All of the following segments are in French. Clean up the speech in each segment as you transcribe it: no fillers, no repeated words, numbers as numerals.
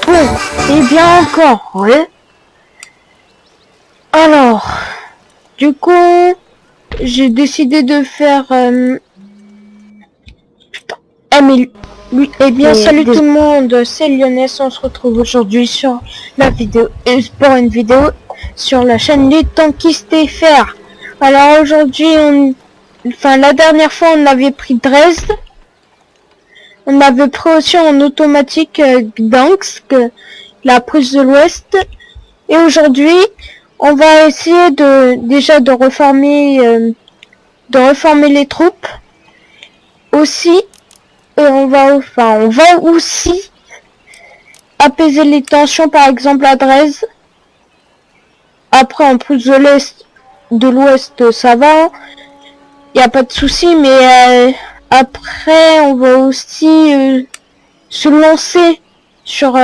Bon, et bien encore, ouais. Alors, du coup, j'ai décidé de faire... Putain, eh mais lui, eh bien, salut tout le monde, c'est Lionel, on se retrouve aujourd'hui sur la vidéo, pour une vidéo sur la chaîne Les Tankistes FR. Alors aujourd'hui, la dernière fois, on avait pris Dresde. On avait pris aussi en automatique Gdansk, la prise de l'Ouest. Et aujourd'hui, on va essayer déjà de reformer les troupes. Aussi, on va aussi apaiser les tensions, par exemple à Dresde. Après, en plus de l'Ouest, ça va. Il n'y a pas de souci, mais après, on va aussi se lancer sur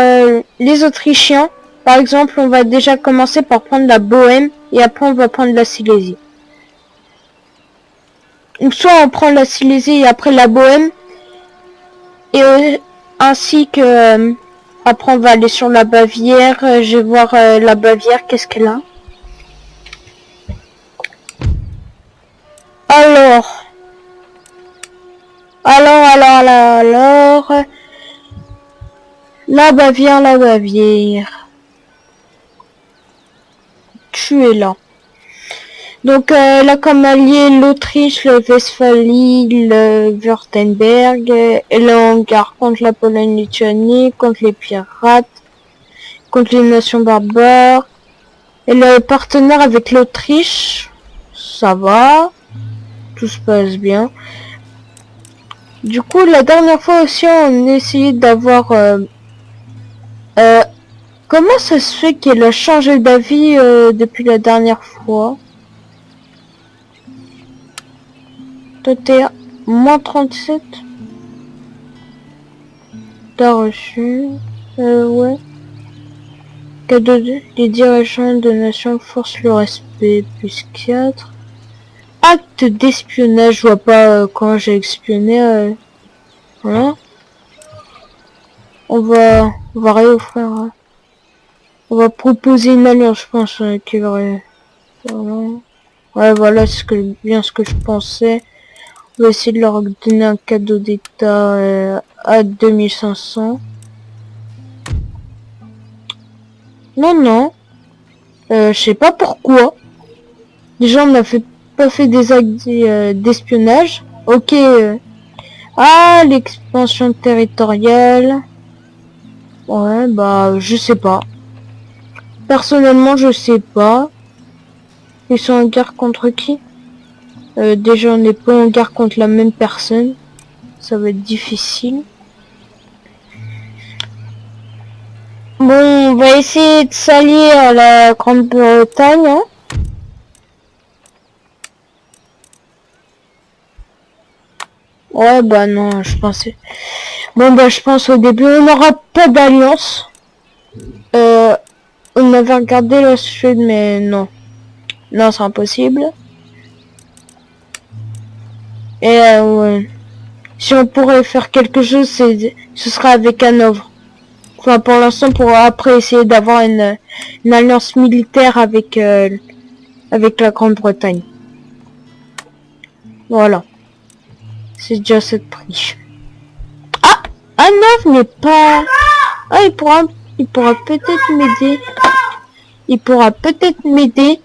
les Autrichiens. Par exemple, on va déjà commencer par prendre la Bohême et après on va prendre la Silésie. Donc soit on prend la Silésie et après la Bohême, et ainsi que après on va aller sur la Bavière. Je vais voir la Bavière, qu'est-ce qu'elle a. Alors, la Bavière. Tu es là. Donc là comme allié l'Autriche, le Westphalie, le Wurtemberg, et là on garde contre la Pologne-Lituanie, contre les pirates, contre les nations barbares. Et le partenaire avec l'Autriche, ça va, tout se passe bien. Du coup la dernière fois aussi on essayait d'avoir... comment ça se fait qu'elle a changé d'avis depuis la dernière fois? Toi t'es moins 37. T'as reçu. Ouais. Cadeau de... Les dirigeants de nations forcent le respect. Plus 4. Acte d'espionnage. Je vois pas quand j'ai espionné. Voilà. On va réoffrir. On va proposer une alliance, je pense, qui va... Voilà. Ouais, voilà bien ce que je pensais. On va essayer de leur donner un cadeau d'état à 2500. Non. Je sais pas pourquoi. Déjà, on n'a pas fait des actes d'espionnage. Ok. Ah, l'expansion territoriale. Ouais, bah, je sais pas. Personnellement, je sais pas. Ils sont en guerre contre qui? Déjà, on n'est pas en guerre contre la même personne. Ça va être difficile. Bon, on va essayer de s'allier à la Grande-Bretagne. Hein. Ouais, bah non, je pensais... Bon, bah, je pense au début, on n'aura pas d'alliance. On avait regardé la Suède, mais non. Non, c'est impossible. Et ouais. Si on pourrait faire quelque chose, ce sera avec Hanovre. Enfin, pour l'instant, pour après essayer d'avoir une alliance militaire avec la Grande-Bretagne. Voilà. C'est déjà ce prix. Ah, Hanovre n'est pas... Ah, il pourra peut-être m'aider. Il pourra peut-être m'aider.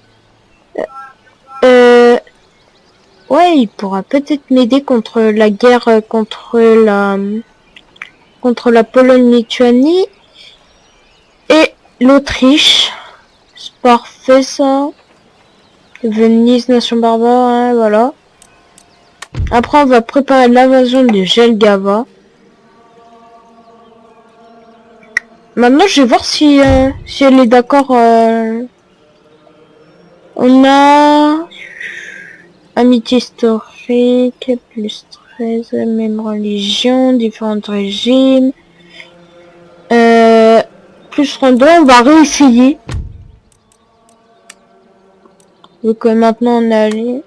Ouais, il pourra peut-être m'aider contre la guerre contre la Pologne-Lituanie et l'Autriche. C'est parfait ça. Venise, nation barbare, hein, voilà. Après, on va préparer l'invasion de Jelgava. Maintenant, je vais voir si elle est d'accord. On a amitié historique, plus 13, même religion, différents régimes. Plus random, on va réessayer. Donc maintenant on est allé.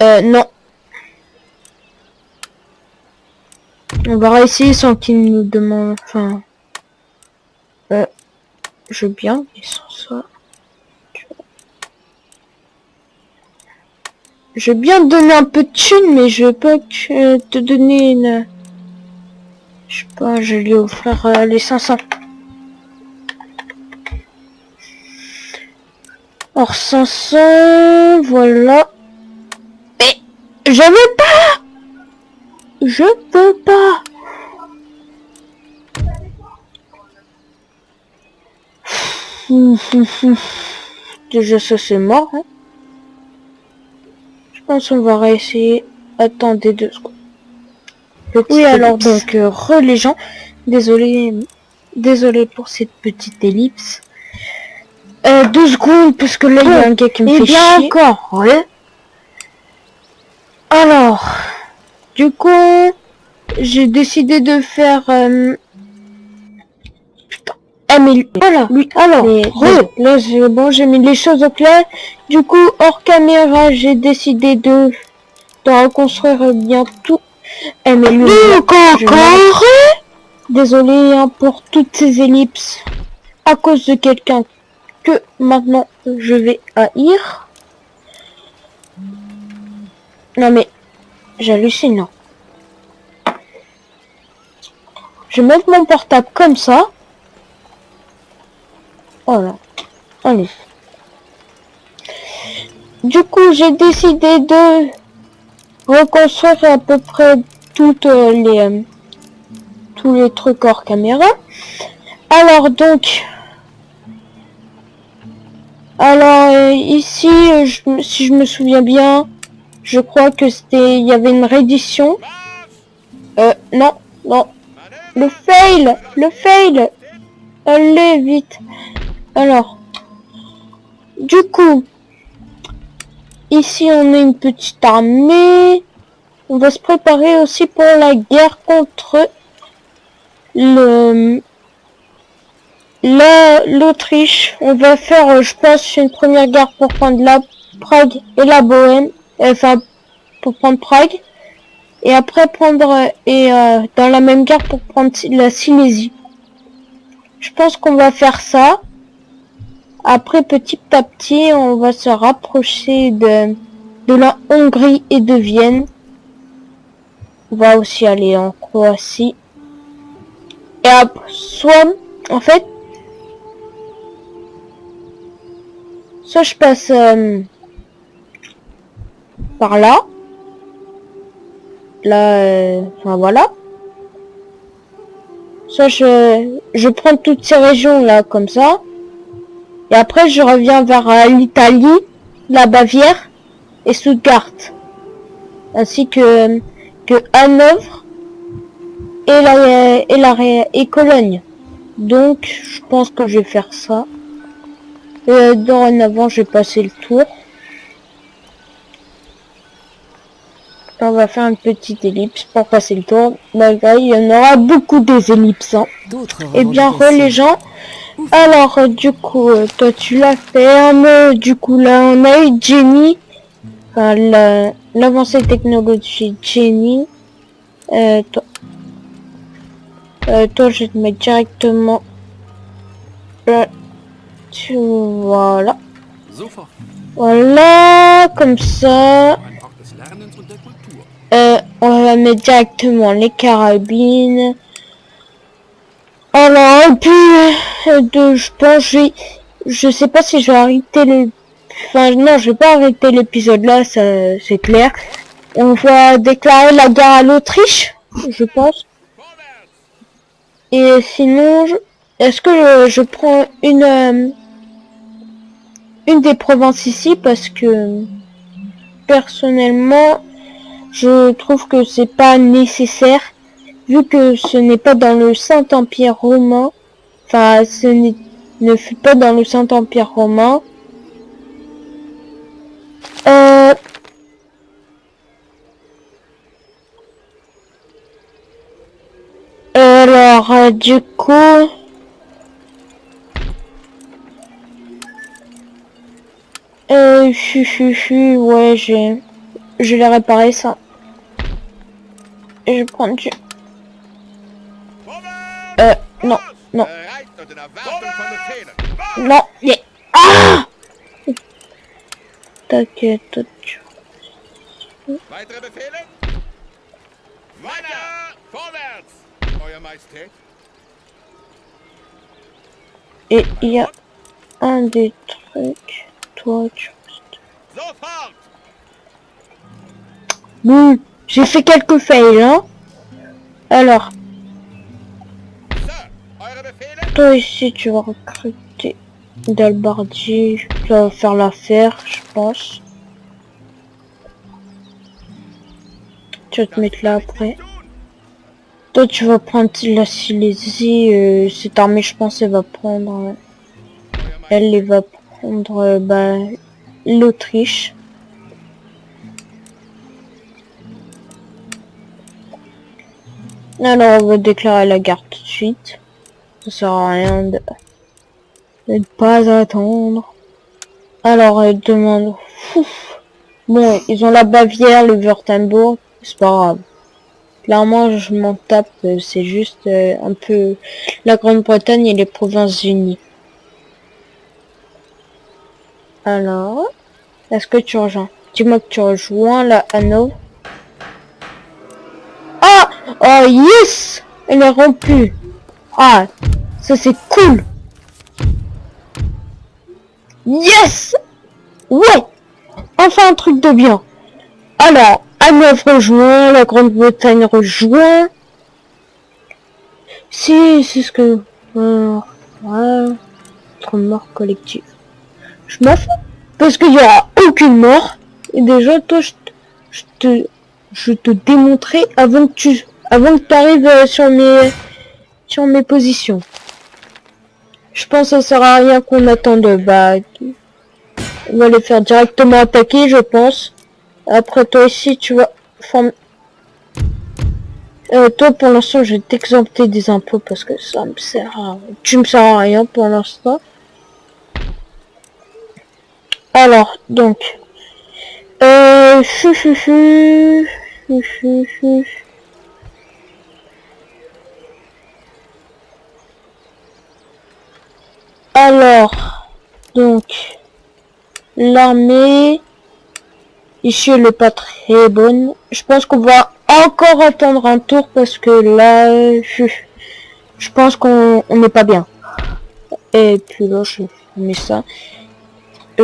Non. On va réessayer sans qu'il nous demande... Enfin... je veux bien, mais sans ça... Je veux bien te donner un peu de thunes, mais je veux pas que te donner une... Je sais pas, je lui offrir les 500. Or 500, voilà. Mais je veux pas. Je peux pas. Déjà ça c'est mort. Hein. Je pense qu'on va réessayer. Attendez 2 secondes. Oui alors donc les gens. Désolé pour cette petite ellipse. 2 secondes parce que là il y a un gars qui me fait chier. Encore. Ouais. Alors, du coup, j'ai décidé de faire... Putain. Ah mais voilà, lui, alors, là c'est bon, j'ai mis les choses au clair. Du coup, hors caméra, j'ai décidé de reconstruire bien tout. Eh mais lui, encore désolé hein, pour toutes ces ellipses. À cause de quelqu'un que maintenant je vais haïr. Non mais, j'hallucine. Non. Je vais mettre mon portable comme ça. Voilà. Allez. Du coup, j'ai décidé de reconstruire à peu près toutes tous les trucs hors caméra. Alors donc, ici, si je me souviens bien, je crois que c'était, il y avait une réédition. Non, non. Le fail. Allez, vite. Alors, du coup, ici on a une petite armée. On va se préparer aussi pour la guerre contre l'Autriche. On va faire, je pense, une première guerre pour prendre la Prague et la Bohème. Enfin, pour prendre Prague. Et après prendre, dans la même guerre pour prendre la Silésie. Je pense qu'on va faire ça. Après, petit à petit, on va se rapprocher de la Hongrie et de Vienne. On va aussi aller en Croatie. Et après, soit, en fait, soit je passe par là. Là, enfin voilà. Soit je prends toutes ces régions là comme ça. Et après, je reviens vers l'Italie, la Bavière et Stuttgart. Ainsi que Hanovre et Cologne. Donc, je pense que je vais faire ça. Dorénavant, je vais passer le tour. On va faire une petite ellipse pour passer le tour. Malgré, il y en aura beaucoup des ellipses. Hein. Et bien, les gens. Alors, du coup, toi, tu la fermes. Du coup, là, on a eu Jenny. Enfin, l'avancée technologie Jenny. Toi, je vais te mettre directement là. Voilà. Voilà, comme ça. On va mettre directement les carabines. Alors, et puis, je pense, je sais pas si je vais arrêter le... Enfin, non, je vais pas arrêter l'épisode là, ça, c'est clair. On va déclarer la guerre à l'Autriche, je pense. Et sinon, est-ce que je prends une des provinces ici parce que, personnellement, je trouve que c'est pas nécessaire. Vu que ce n'est pas dans le Saint-Empire romain, enfin, ne fut pas dans le Saint-Empire romain. Alors, du coup... ouais, je l'ai réparé ça. Et je vais prendre du... non, non. Non, yeah. Ah! T'inquiète. Weitere Befehle? Weiter! Vorwärts! Euer Majestät? Et il y a un des trucs. Toi, tu... Sofort! Bon, j'ai fait quelques fails, hein. Alors, Sir, eure Befehle? toi ici, tu vas recruter d'Albardi. Ça va faire l'affaire, je pense. Tu vas te mettre là après. Toi, tu vas prendre la Silésie. Cette armée, je pense, elle va prendre... elle va prendre bah, l'Autriche. Alors, on va déclarer la guerre tout de suite. Ça sert à rien de ne pas attendre. Alors, elle demande... Ouf. Bon, ils ont la Bavière, le Wurtemberg. C'est pas grave. Clairement, je m'en tape. C'est juste un peu la Grande-Bretagne et les Provinces-Unies. Alors, est-ce que tu rejoins? Dis-moi que tu rejoins la Hanovre. Ah! Oh yes! Elle est rompue. Ah! Ça c'est cool! Yes! Ouais! Enfin un truc de bien. Alors, Hanovre rejoint, la Grande-Bretagne rejoint. Si, c'est ce que... ouais. Trop mort collective. Je m'en fous. Parce qu'il y aura aucune mort. Et déjà, toi, je te démontrais avant que tu arrives sur mes positions. Je pense que ça sert à rien qu'on attende. Bah, on va les faire directement attaquer, je pense. Après, toi ici, tu vas former... toi, pour l'instant, je vais t'exempter des impôts parce que ça me sert à... Tu me sers à rien pour l'instant. Alors, donc... Alors, donc... L'armée... Ici, elle est pas très bonne. Je pense qu'on va encore attendre un tour parce que là... Je pense qu'on n'est pas bien. Et puis là, je mets ça.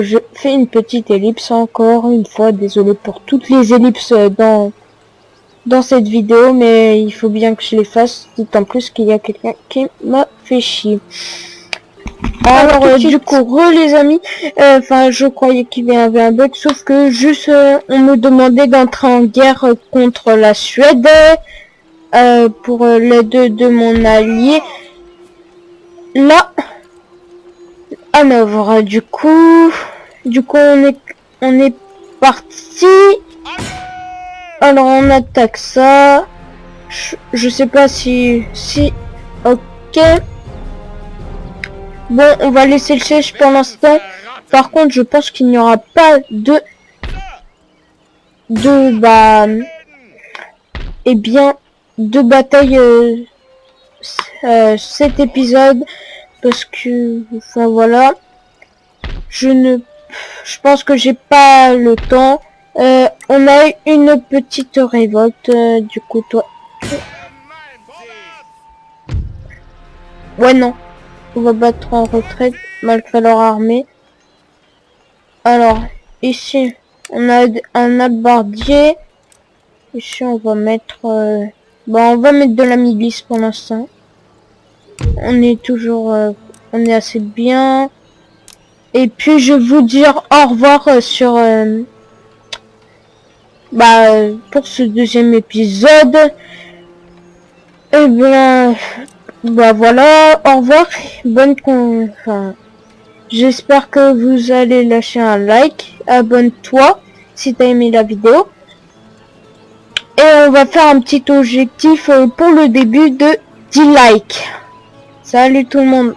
Je fais une petite ellipse encore une fois. Désolé pour toutes les ellipses dans cette vidéo, mais il faut bien que je les fasse. D'autant plus qu'il y a quelqu'un qui m'a fait chier. Alors du coup, les amis, enfin je croyais qu'il y avait un bug, sauf que juste on me demandait d'entrer en guerre contre la Suède pour l'aide de mon allié. Là, Hanovre, du coup on est parti. Alors on attaque ça. Je sais pas si ok. Bon, on va laisser le siège pour l'instant. Par contre, je pense qu'il n'y aura pas de bataille cet épisode parce que enfin voilà, je pense que j'ai pas le temps. On a eu une petite révolte du coup toi. Ouais non. On va battre en retraite malgré leur armée. Alors, ici, on a un albardier. Ici, on va mettre... on va mettre de la milice pour l'instant. On est toujours... on est assez bien. Et puis, je vais vous dire au revoir sur... pour ce deuxième épisode. Et bien... Bah voilà, au revoir, j'espère que vous allez lâcher un like, abonne-toi si t'as aimé la vidéo. Et on va faire un petit objectif pour le début de 10 likes. Salut tout le monde.